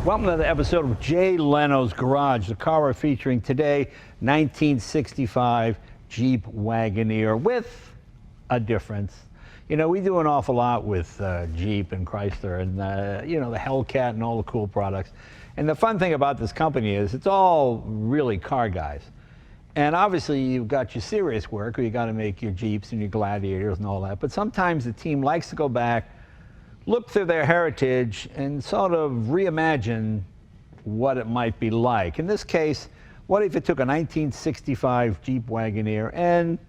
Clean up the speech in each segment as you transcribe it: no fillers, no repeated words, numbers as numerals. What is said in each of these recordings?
Welcome to another episode of Jay Leno's Garage. The car we're featuring today, 1965 Jeep Wagoneer with a difference. You know, we do an awful lot with Jeep and Chrysler and, you know, the Hellcat and all the cool products. And the fun thing about this company is it's all really car guys. And obviously you've got your serious work where you got to make your Jeeps and your Gladiators and all that. But sometimes the team likes to go back, look through their heritage and sort of reimagine what it might be like. In this case, what if you took a 1965 Jeep Wagoneer and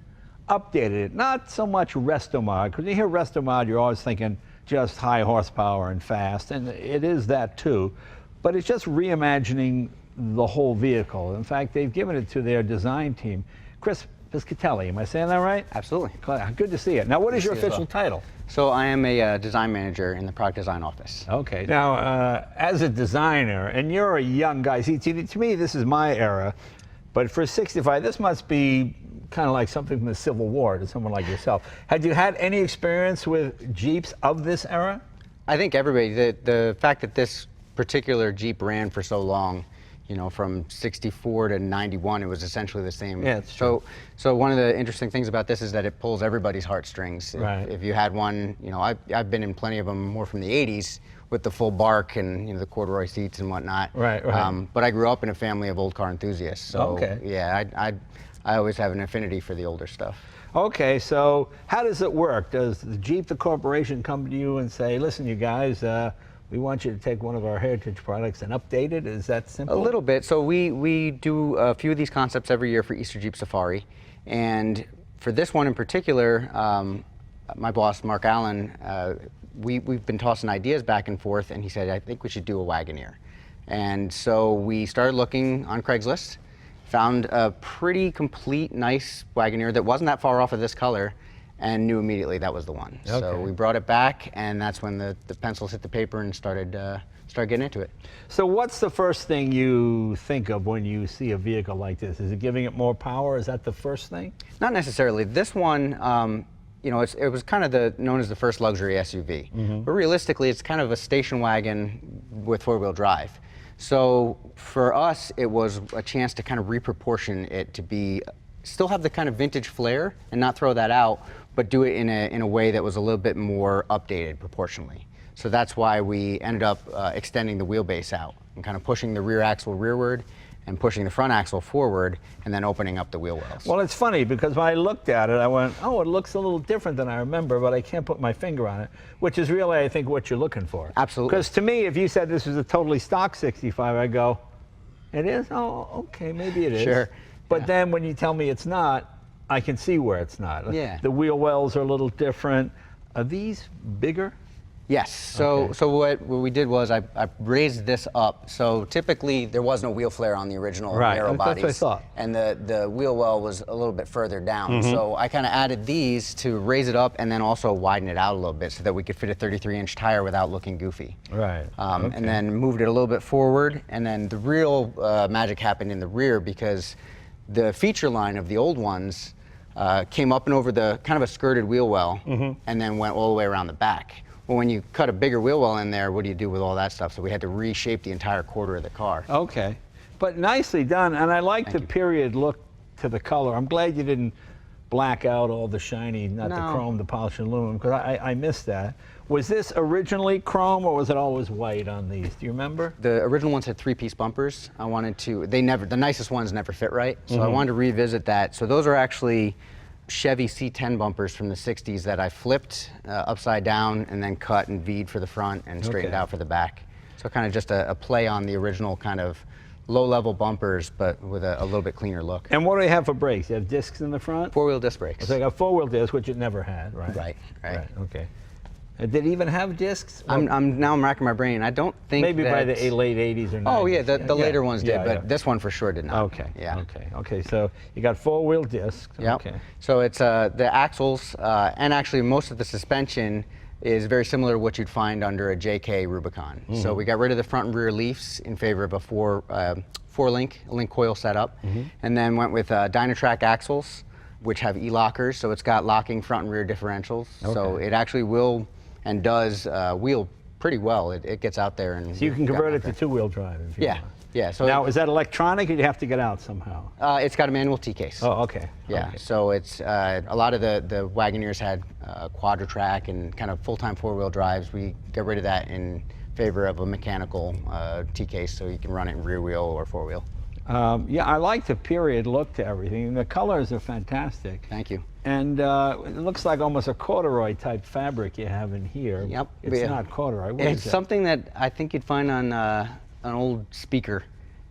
updated it? Not so much restomod, because when you hear restomod, you're always thinking just high horsepower and fast, and it is that too, but it's just reimagining the whole vehicle. In fact, they've given it to their design team. Chris Piscitelli, am I saying that right? Absolutely. Good to see it. Now, what is your official title? So I am a design manager in the product design office. Okay. Now, as a designer, and you're a young guy, see, to me, this is my era, but for 65, this must be kind of like something from the Civil War to someone like yourself. Had you had any experience with Jeeps of this era? I think everybody, the fact that this particular Jeep ran for so long, you know, from 64 to 91, it was essentially the same. Yeah, it's true. So one of the interesting things about this is that it pulls everybody's heartstrings. Right. If you had one, you know, I've been in plenty of them more from the 80s with the full bark and, you know, the corduroy seats and whatnot. Right, right. But I grew up in a family of old car enthusiasts. So okay. Yeah, I always have an affinity for the older stuff. Okay, so how does it work? Does the Jeep, the corporation, come to you and say, listen, you guys, we want you to take one of our heritage products and update it? Is that simple? A little bit. So we do a few of these concepts every year for Easter Jeep Safari. And for this one in particular, my boss, Mark Allen, we've been tossing ideas back and forth, and he said, I think we should do a Wagoneer. And so we started looking on Craigslist, found a pretty complete, nice Wagoneer that wasn't that far off of this color, and knew immediately that was the one. Okay. So we brought it back, and that's when the pencils hit the paper and started getting into it. So what's the first thing you think of when you see a vehicle like this? Is it giving it more power? Is that the first thing? Not necessarily. This one, you know, it was kind of known as the first luxury SUV. Mm-hmm. But realistically, it's kind of a station wagon with four-wheel drive. So for us, it was a chance to kind of reproportion it to be, still have the kind of vintage flair and not throw that out, but do it in a way that was a little bit more updated proportionally. So that's why we ended up extending the wheelbase out and kind of pushing the rear axle rearward and pushing the front axle forward and then opening up the wheel wells. Well, it's funny because when I looked at it, I went, oh, it looks a little different than I remember, but I can't put my finger on it, which is really, I think, what you're looking for. Absolutely. Because to me, if you said this was a totally stock 65, I go, it is? Oh, okay, maybe it is. Sure. But then when you tell me it's not, I can see where it's not. Yeah. The wheel wells are a little different. Are these bigger? Yes. So what we did was I raised this up. So typically there was no wheel flare on the original narrow bodies. That's what I thought. And the wheel well was a little bit further down. Mm-hmm. So I kind of added these to raise it up and then also widen it out a little bit so that we could fit a 33-inch tire without looking goofy. Right. And then moved it a little bit forward. And then the real magic happened in the rear because the feature line of the old ones came up and over the kind of a skirted wheel well, mm-hmm. and then went all the way around the back. Well, when you cut a bigger wheel well in there, what do you do with all that stuff? So we had to reshape the entire quarter of the car. Okay, but nicely done, and I like the period look to the color. I'm glad you didn't black out all the shiny, not the chrome, the polished aluminum, because I missed that. Was this originally chrome or was it always white on these? Do you remember? The original ones had three-piece bumpers. I wanted to, the nicest ones never fit right, so mm-hmm. I wanted to revisit that. So those are actually Chevy C10 bumpers from the 60s that I flipped upside down and then cut and V'd for the front and straightened out for the back. So kind of just a play on the original kind of low-level bumpers, but with a little bit cleaner look. And what do you have for brakes? You have discs in the front? Four-wheel disc brakes. So you got four-wheel discs, which it never had, right? Right. Okay. Did it even have discs? Now I'm racking my brain. I don't think maybe by the late 80s or 90s. Oh yeah, the later ones did, but this one for sure did not. Okay. Yeah. Okay. So you got four-wheel discs. Yep. Okay. So it's the axles and actually most of the suspension is very similar to what you'd find under a JK Rubicon. Mm-hmm. So we got rid of the front and rear leafs in favor of a four-link coil setup, mm-hmm. and then went with Dynatrac axles, which have E-lockers. So it's got locking front and rear differentials. Okay. So it actually will and does wheel pretty well. It gets out there and So you can convert it to two-wheel drive if you want. Yeah. So now, is that electronic, or do you have to get out somehow? it's got a manual T case. Oh, okay. Yeah. Okay. So it's a lot of the Wagoneers had quadra-track and kind of full-time four-wheel drives. We got rid of that in favor of a mechanical T case, so you can run it in rear wheel or four wheel. Yeah, I like the period look to everything. The colors are fantastic. Thank you. And it looks like almost a corduroy type fabric you have in here. Yep. It's not corduroy. What It's is it? something that I think you'd find on an old speaker,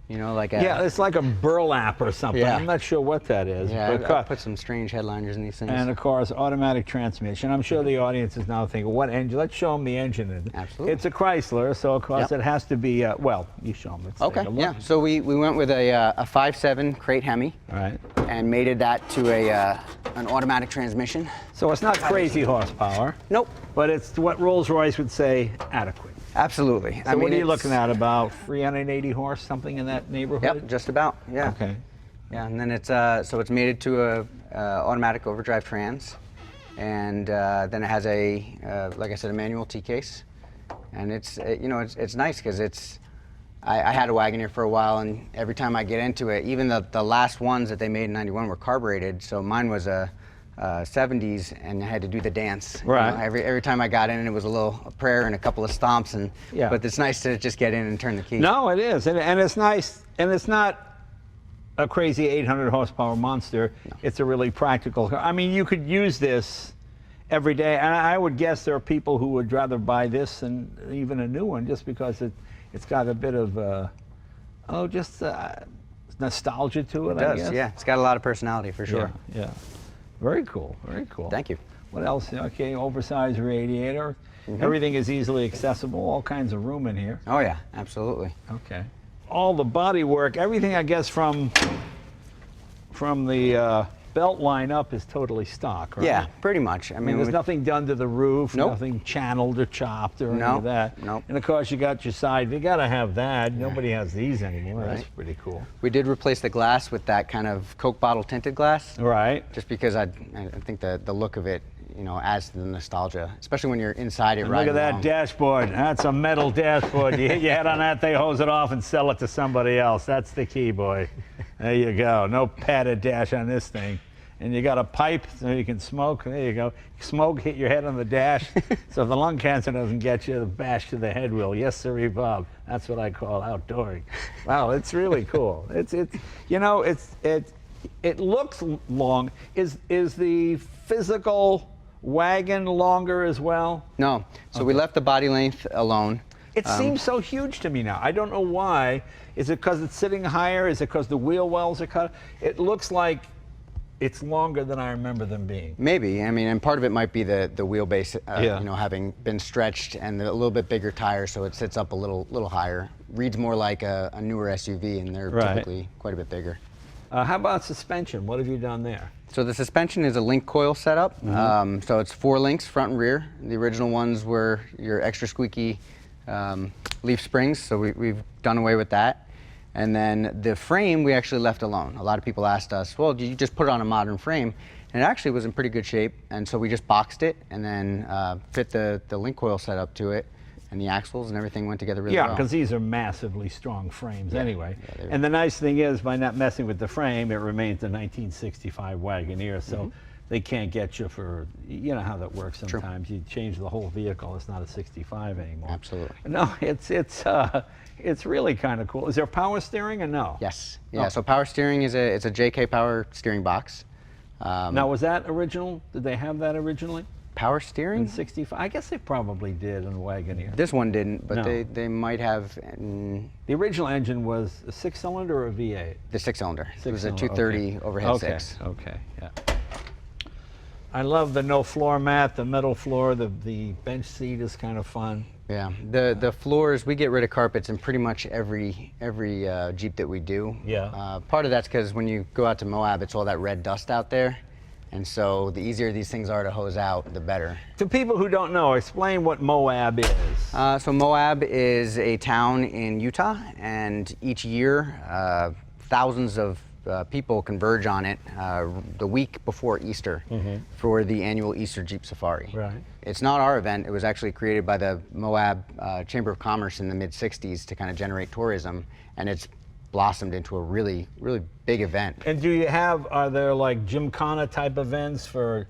you know, like a... Yeah, it's like a burlap or something. Yeah. I'm not sure what that is. Yeah, but I put some strange headliners in these things. and of course, automatic transmission. I'm sure the audience is now thinking, what engine? Let's show them the engine. Absolutely. It's a Chrysler, so of course Yep. it has to be, well, you show them. Let's Okay, take a look. yeah. So we went with a 5.7 crate Hemi All right. and mated that to an automatic transmission. So it's not crazy horsepower, Nope. but it's what Rolls-Royce would say adequate. Absolutely. So what are you looking at? About 380 horse, something in that neighborhood? Yep, just about. Yeah. Okay. Yeah, and then it's so it's mated to a automatic overdrive trans, and then it has a like I said, a manual T case, and it's you know it's nice because it's I had a Wagoneer for a while, and every time I get into it, even the last ones that they made in '91 were carbureted, so mine was a 70s, and I had to do the dance. Right. You know, every time I got in, it was a little prayer and a couple of stomps, and Yeah. but it's nice to just get in and turn the key. No, it is, and it's nice, and it's not a crazy 800 horsepower monster. No. It's a really practical car. I mean, you could use this every day, and I would guess there are people who would rather buy this than even a new one, just because it's got a bit of just nostalgia to it. It I does, guess. yeah. It's got a lot of personality for sure. Yeah. Very cool. Very cool. Thank you. What else? Okay, oversized radiator. Everything is easily accessible. All kinds of room in here. Oh yeah, absolutely. Okay. All the body work, everything I guess from the belt line up is totally stock, right? Yeah, pretty much. I mean, there's nothing done to the roof, Nope. nothing channeled or chopped or any No, of that. nope. And of course, you got your side. You got to have that. Nobody has these anymore. That's Right. pretty cool. We did replace the glass with that kind of Coke bottle tinted glass, Right. just because I think the look of it, you know, adds to the nostalgia, especially when you're inside it. And look riding at that along. dashboard. That's a metal dashboard. You hit your head on that, they hose it off and sell it to somebody else. That's the key, boy. There you go. No padded dash on this thing. And you got a pipe so you can smoke. There you go. Smoke, hit your head on the dash. So if the lung cancer doesn't get you, the bash to the head will. Yes, sir, Bob. That's what I call outdooring. Wow, it's really cool. You know, it looks long. Is the physical wagon longer as well? No, so we left the body length alone. It seems so huge to me now. I don't know why. Is it because it's sitting higher? Is it because the wheel wells are cut? It looks like it's longer than I remember them being. Maybe. I mean, and part of it might be the wheelbase, Yeah. you know, having been stretched and a little bit bigger tires, so it sits up a little higher. Reads more like a newer SUV, and they're Right. typically quite a bit bigger. How about suspension? What have you done there? So the suspension is a link coil setup. So it's 4 links, front and rear. The original ones were your extra squeaky leaf springs, so we've done away with that. And then the frame we actually left alone. A lot of people asked us, well, did you just put it on a modern frame? And it actually was in pretty good shape, and so we just boxed it and then fit the link coil setup to it, and the axles and everything went together really Yeah, well. because these are massively strong frames anyway. Yeah, they're- And the nice thing is, by not messing with the frame, it remains the 1965 Wagoneer, so they can't get you for, you know how that works sometimes. You change the whole vehicle, it's not a 65 anymore. Absolutely. No, it's really kind of cool. Is there power steering or no? Yes. Yeah. Oh. So power steering is it's a JK power steering box. Now, was that original? Did they have that originally? Power In steering? 65? I guess they probably did in Wagoneer. This one didn't, but No. they might have The original engine was a 6-cylinder or a V8? the 6-cylinder. It was a Six-cylinder, 230 overhead okay. 6. Okay, yeah. I love the no floor mat, the metal floor, the bench seat is kind of fun. Yeah. The floors, we get rid of carpets in pretty much every Jeep that we do. Yeah. Part of that's because when you go out to Moab, it's all that red dust out there. And so the easier these things are to hose out, the better. To people who don't know, explain what Moab is. So Moab is a town in Utah, and each year thousands of people converge on it the week before Easter for the annual Easter Jeep Safari. Right. It's not our event. It was actually created by the Moab Chamber of Commerce in the mid-'60s to kind of generate tourism, and it's blossomed into a really, really big event. And are there like Gymkhana type events for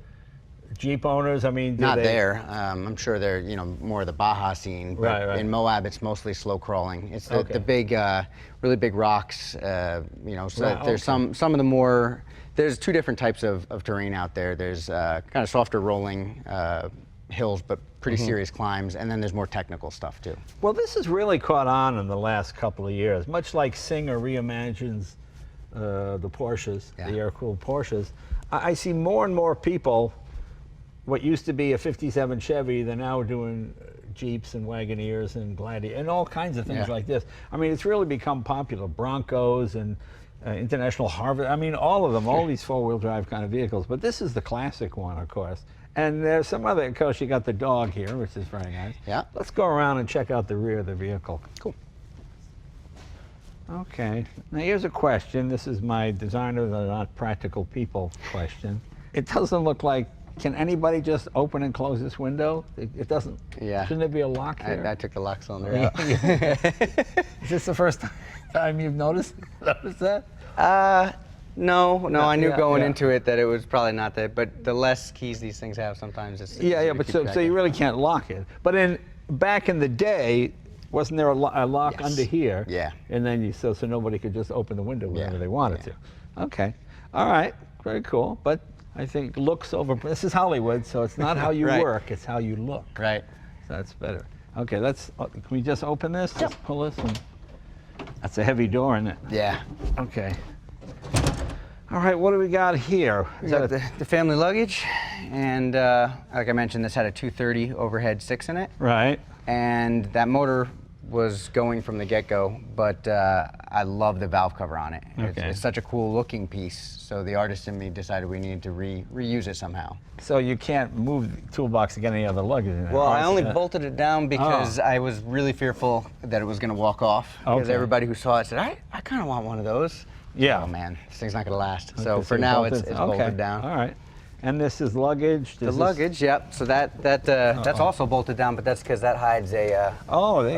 Jeep owners? I mean, Not there. I'm sure they're, more of the Baja scene, but Right. in Moab it's mostly slow crawling. It's the big, really big rocks. So there's some of the more. There's two different types of terrain out there. There's kind of softer rolling hills, but pretty serious climbs, and then there's more technical stuff too. Well, this has really caught on in the last couple of years, much like Singer reimagines the Porsches, the air-cooled Porsches. I see more and more people. What used to be a '57 Chevy, they're now doing Jeeps and Wagoneers and Gladiator and all kinds of things like this. I mean, it's really become popular. Broncos and International Harvest. I mean, all of them, all these four-wheel drive kind of vehicles. But this is the classic one, of course. And there's some other, of course, you got the dog here, which is very nice. Yeah. Let's go around and check out the rear of the vehicle. Cool. Okay. Now here's a question. This is my designer, the not practical people question. It doesn't look like. Can anybody just open and close this window? It doesn't. Yeah. Shouldn't there be a lock there? I took the lock cylinder out. Is this the first time you've noticed that? No, I knew going yeah. into it that it was probably not that, but the less keys these things have, sometimes it's Yeah, easier to but keep so track you of. really can't lock it. But back in the day, wasn't there a lock Yes. under here? Yeah. And then so nobody could just open the window whenever Yeah. they wanted to. Okay. All right. Very cool. But I think looks over. This is Hollywood, so it's not how you Right. work; it's how you look. Right. So that's better. Okay. Can we just open this? Just pull this. That's a heavy door, isn't it? Yeah. Okay. All right. What do we got here? We got the family luggage, and like I mentioned, this had a 230 overhead 6 in it. Right. And that motor was going from the get-go, but I love the valve cover on it. Okay. It's such a cool looking piece, so the artist in me decided we needed to reuse it somehow. So you can't move the toolbox to get any other luggage in there. Well, I only Yeah. bolted it down because I was really fearful that it was going to walk off. Because Okay. everybody who saw it said, I kind of want one of those. Yeah. Oh man, this thing's not going to last. Okay, So for you now, bolted- it's okay. bolted down. All right. And this is luggage. The luggage, yep. So that's also bolted down, but that's because that hides a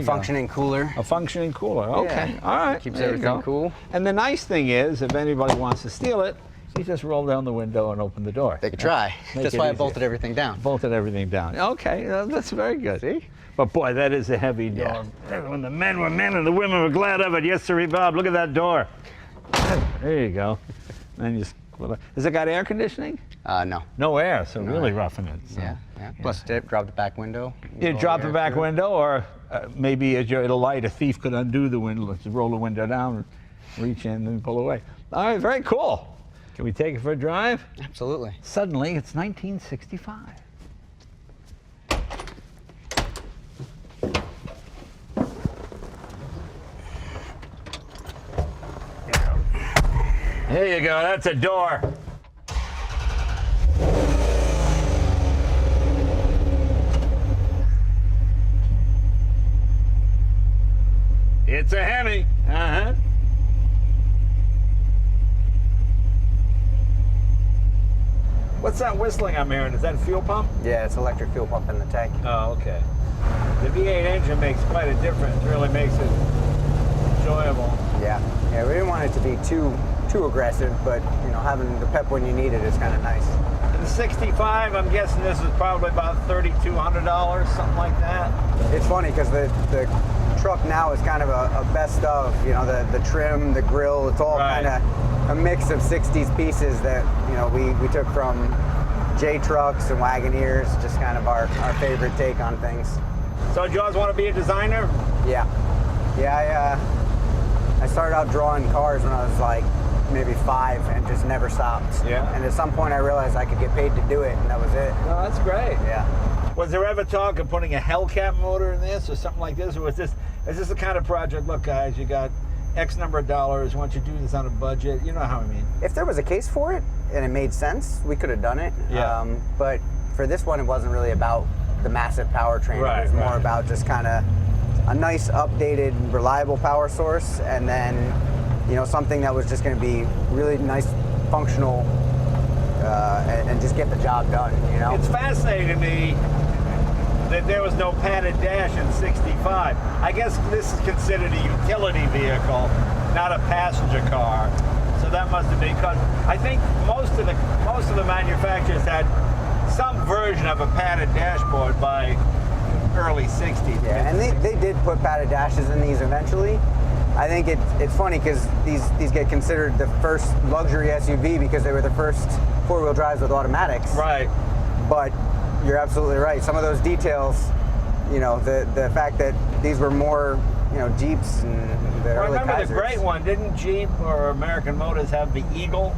functioning cooler. A functioning cooler. Okay. Yeah. All right. Keeps there you everything go. cool. And the nice thing is, if anybody wants to steal it, you just roll down the window and open the door. They could try. Make That's it why I easier. bolted everything down. Bolted everything down. Okay, that's very good. See? But boy, that is a heavy door. When the men were men and the women were glad of it. Yes, sir, Bob. Look at that door. There you go. Then you. Has it got air conditioning? No. No air, so really roughing it. So. Yeah. Plus, drop the back window. You drop the back window, or maybe as you're at a light, a thief could undo the window, just roll the window down, reach in, and pull away. All right, very cool. Can we take it for a drive? Absolutely. Suddenly, it's 1965. There you go, that's a door. It's a Hemi. Uh-huh. What's that whistling I'm hearing? Is that a fuel pump? Yeah, it's electric fuel pump in the tank. Oh, okay. The V8 engine makes quite a difference. Really makes it enjoyable. Yeah. Yeah, we didn't want it to be too aggressive, but having the pep when you need it is kind of nice. The 65, I'm guessing this is probably about $3,200, something like that. It's funny because the truck now is kind of a best of, the trim, the grille, it's all Right. kind of a mix of 60s pieces that, we took from J trucks and Wagoneers, just kind of our favorite take on things. So do you always want to be a designer? Yeah. Yeah, I started out drawing cars when I was like maybe 5 and just never stopped. Yeah. And at some point I realized I could get paid to do it, and that was it. No, that's great. Yeah. Was there ever talk of putting a Hellcat motor in this or something like this? Or is this the kind of project, look guys, you got X number of dollars, why don't you do this on a budget? You know how I mean. If there was a case for it and it made sense, we could have done it. Yeah. But for this one, it wasn't really about the massive powertrain. Right, it was more right. about just kind of a nice, updated, reliable power source, and then you know, something that was just going to be really nice, functional, and just get the job done, you know? It's fascinating to me that there was no padded dash in 65. I guess this is considered a utility vehicle, not a passenger car. So that must have been, because I think most of the manufacturers had some version of a padded dashboard by early 60s. Yeah, and they did put padded dashes in these eventually. I think it's funny because these get considered the first luxury SUV because they were the first four-wheel drives with automatics. Right. But you're absolutely right. Some of those details, you know, the fact that these were more, you know, Jeeps and the early Remember Kaisers. the great one, didn't Jeep or American Motors have the Eagle?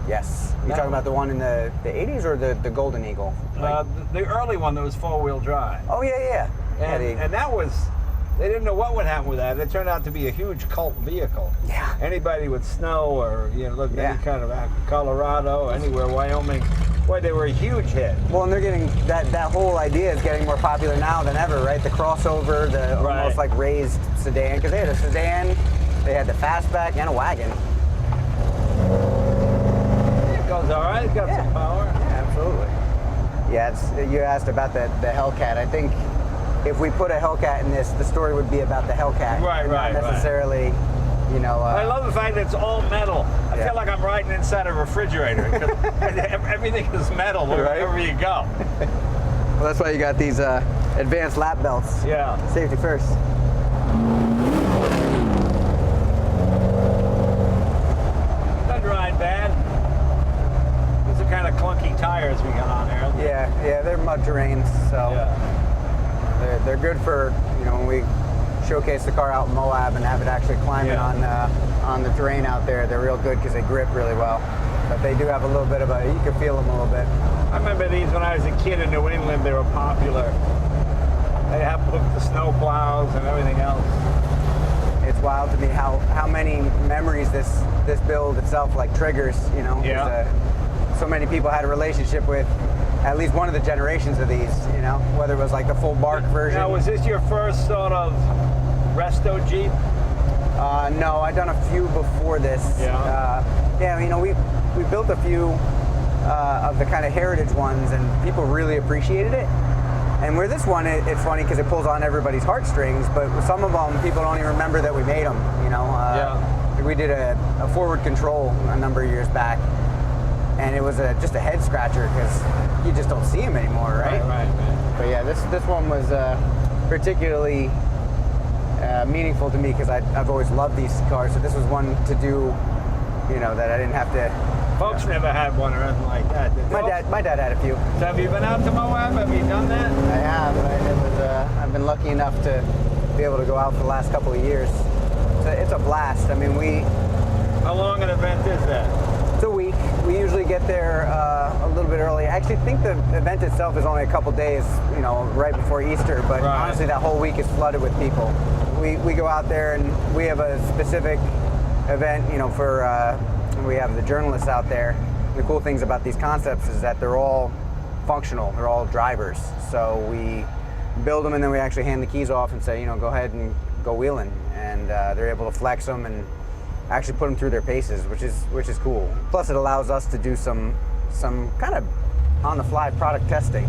Yes. You talking about the one in the 80s or the Golden Eagle? The early one that was four-wheel drive. Oh, yeah. And that was, they didn't know what would happen with that. It turned out to be a huge cult vehicle. Yeah. Anybody with snow or, you know, look, Yeah. any kind of Colorado, anywhere, Wyoming, boy, they were a huge hit. Well, and they're getting, that whole idea is getting more popular now than ever, right? The crossover, the Right. almost like raised sedan, because they had a sedan, they had the fastback, and a wagon. It goes all right, it's got some power. Yeah, absolutely. Yeah, you asked about the Hellcat. I think if we put a Hellcat in this, the story would be about the Hellcat. Right, and right, not necessarily, you know. I love the fact that it's all metal. I feel like I'm riding inside a refrigerator because everything is metal wherever you go. Well, that's why you got these advanced lap belts. Yeah. Safety first. Doesn't ride bad. These are kind of clunky tires we got on there. Yeah, they're mud terrains, so they're good for, you know, when we showcase the car out in Moab and have it actually climbing on the terrain out there. They're real good because they grip really well. But they do have a little bit of you can feel them a little bit. I remember these when I was a kid in New England. They were popular. They have hooked the snow plows and everything else. It's wild to me how many memories this build itself like triggers, you know. Yeah. So many people had a relationship with at least one of the generations of these, you know, whether it was like the full bark version. Now, was this your first sort of resto Jeep? No, I'd done a few before this. Yeah. You know, we built a few of the kind of heritage ones, and people really appreciated it. And where this one, it's funny because it pulls on everybody's heartstrings, but with some of them, people don't even remember that we made them, you know. We did a forward control a number of years back, and it was just a head scratcher because you just don't see them anymore, right? Right. But yeah, this one was particularly meaningful to me because I've always loved these cars. So this was one to do, you know, that I didn't have to. Folks never had one or anything like that. Did My dad had a few. So have you been out to Moab? Have you done that? I have. I've been lucky enough to be able to go out for the last couple of years. It's a blast. I mean, How long an event is that? It's a week. We usually get there a little bit early. I actually think the event itself is only a couple days, you know, right before Easter, but honestly that whole week is flooded with people. We go out there and we have a specific event, you know, for we have the journalists out there. The cool things about these concepts is that they're all functional. They're all drivers. So we build them and then we actually hand the keys off and say, you know, go ahead and go wheeling. And they're able to flex them and actually put them through their paces, which is cool. Plus, it allows us to do some kind of on-the-fly product testing.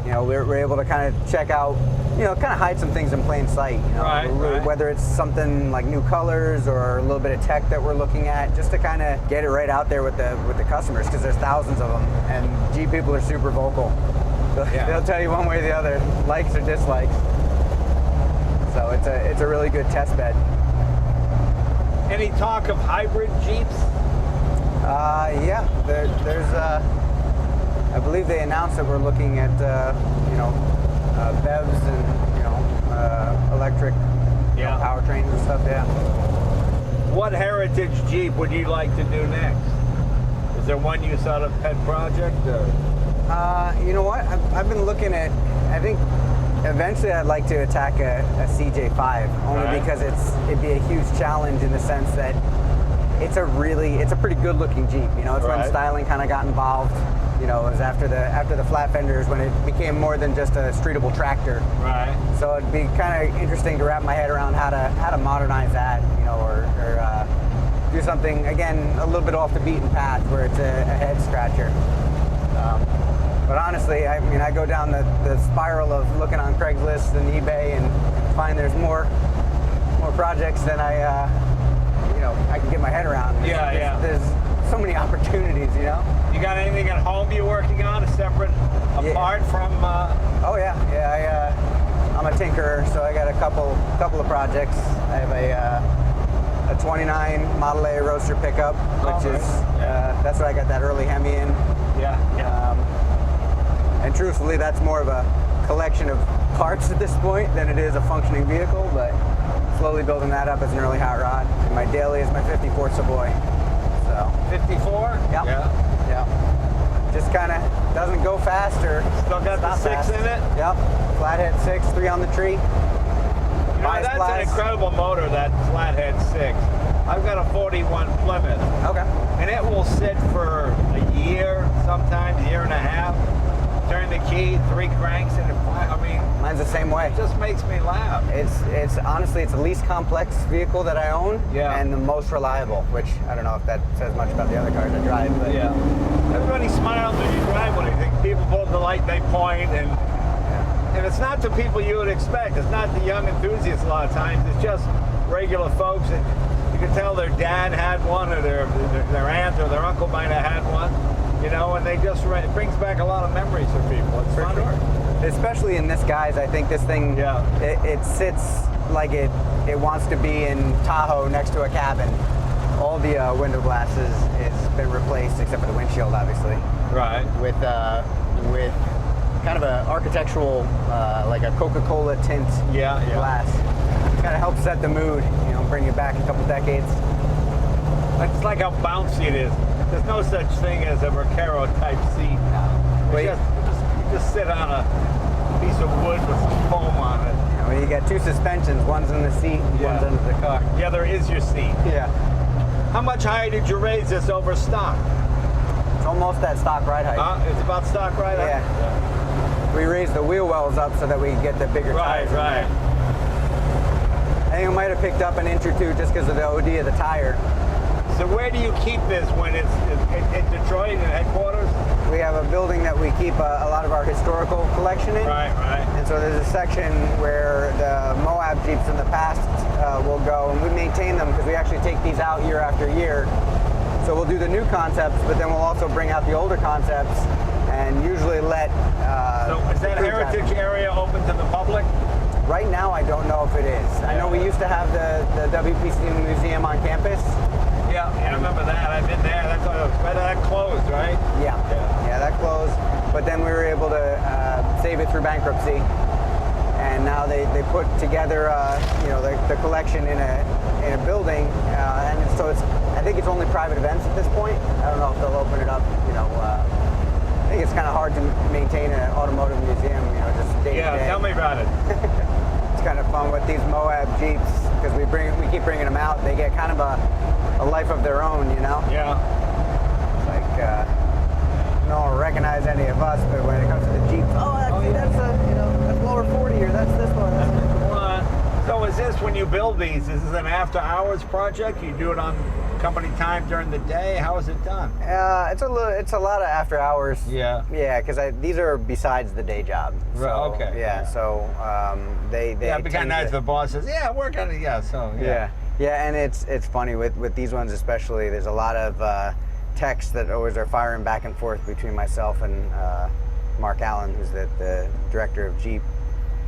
You know, we're able to kind of check out, you know, kind of hide some things in plain sight. You know, right. Whether it's something like new colors or a little bit of tech that we're looking at, just to kind of get it right out there with the customers, because there's thousands of them, and Jeep people are super vocal. They'll tell you one way or the other, likes or dislikes. So it's a really good test bed. Any talk of hybrid Jeeps? Yeah, there's I believe they announced that we're looking at you know, BEVs and, you know, electric you know, powertrains and stuff. Yeah. What heritage Jeep would you like to do next? Is there one you sort of pet project? Or? You know what? I've been looking at. I think eventually I'd like to attack a CJ5, only because it'd be a huge challenge in the sense that it's a pretty good looking Jeep. You know, it's when styling kind of got involved. You know, it was after the flat fenders when it became more than just a streetable tractor. Right. So it'd be kind of interesting to wrap my head around how to modernize that. You know, or do something, again, a little bit off the beaten path where it's a head scratcher. But honestly, I mean, I go down the spiral of looking on Craigslist and eBay and find there's more projects than I can get my head around. There's so many opportunities, you know. You got anything at home you're working on, apart from? Oh yeah. I'm a tinkerer, so I got a couple of projects. I have a 29 Model A Roadster pickup, which is that's what I got that early Hemi in. And truthfully, that's more of a collection of parts at this point than it is a functioning vehicle, but slowly building that up as an early hot rod. And my daily is my 54 Savoy. So 54? Yep. Yeah. Just kind of doesn't go fast or still got the 6 in it? Yep. Flathead 6, 3 on the tree. You know, that's an incredible motor, that Flathead 6. I've got a 41 Plymouth. Okay. And it will sit for a year, sometimes a year and a half. Turn the key, 3 cranks, and mine's the same way. It just makes me laugh. It's honestly, it's the least complex vehicle that I own, and the most reliable, which I don't know if that says much about the other cars I drive, but everybody smiles when you drive one. I think people pull the light, they point, and it's not the people you would expect. It's not the young enthusiasts a lot of times. It's just regular folks, and you can tell their dad had one, or their aunt or their uncle might have had one. You know, and it brings back a lot of memories for people. It's fun. Especially in this guise, I think this thing, it sits like it wants to be in Tahoe next to a cabin. All the window glasses has been replaced except for the windshield, obviously. Right. With kind of an architectural, like a Coca-Cola tint glass. Kind of helps set the mood, you know, bring you back a couple decades. It's like how bouncy it is. There's no such thing as a Recaro type seat. You just sit on a piece of wood with some foam on it. Yeah, well, you got 2 suspensions. One's in the seat, one's under the car. Yeah, there is your seat. Yeah. How much higher did you raise this over stock? It's almost at stock ride height. It's about stock ride height? Yeah. We raised the wheel wells up so that we could get the bigger tires. Right. I think I might have picked up an inch or 2 just because of the OD of the tire. So where do you keep this when it's in Detroit, in headquarters? We have a building that we keep a lot of our historical collection in. Right. And so there's a section where the Moab Jeeps in the past will go, and we maintain them because we actually take these out year after year. So we'll do the new concepts, but then we'll also bring out the older concepts and usually let... So is that heritage area open to the public? Right now, I don't know if it is. I know we used to have the WPC museum on campus. Yeah, I remember that. I've been there. That closed, right? Yeah, that closed. But then we were able to save it through bankruptcy, and now they put together the collection in a building, and so I think it's only private events at this point. I don't know if they'll open it up. I think it's kind of hard to maintain an automotive museum. Just day to day. Yeah, tell me about it. It's kind of fun with these Moab Jeeps because we keep bringing them out. They get kind of a life of their own, you know? Yeah. It's like, no one will recognize any of us, but when it comes to the Jeeps, that's lower 40, or that's this one. So is this, when you build these, is this an after-hours project? You do it on company time during the day? How is it done? It's a lot of after hours. Yeah. Yeah, because these are besides the day job. So, right. Okay. Yeah. So they. Yeah, it'd be kind of nice if the boss says, "Yeah, work on it." Yeah. So. Yeah. Yeah, and it's funny with these ones especially. There's a lot of texts that always are firing back and forth between myself and Mark Allen, who's the director of Jeep,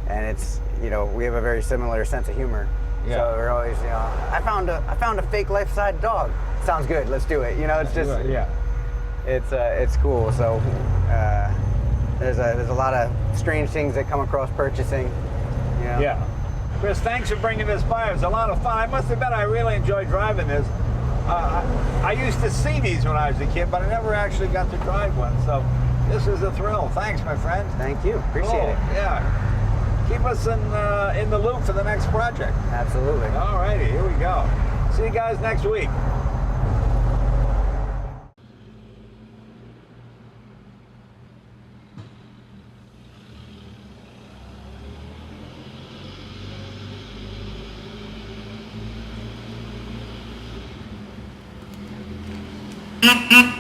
and it's we have a very similar sense of humor. Yeah. So we're always, I found a fake life-size dog. Sounds good. Let's do it. It's just it's cool. So there's a lot of strange things that come across purchasing. Yeah. Chris, thanks for bringing this by. It was a lot of fun. I must admit, I really enjoyed driving this. I used to see these when I was a kid, but I never actually got to drive one. So this is a thrill. Thanks, my friend. Thank you. Appreciate it. Yeah. Keep us in the loop for the next project. Absolutely. All righty, here we go. See you guys next week. Thank you.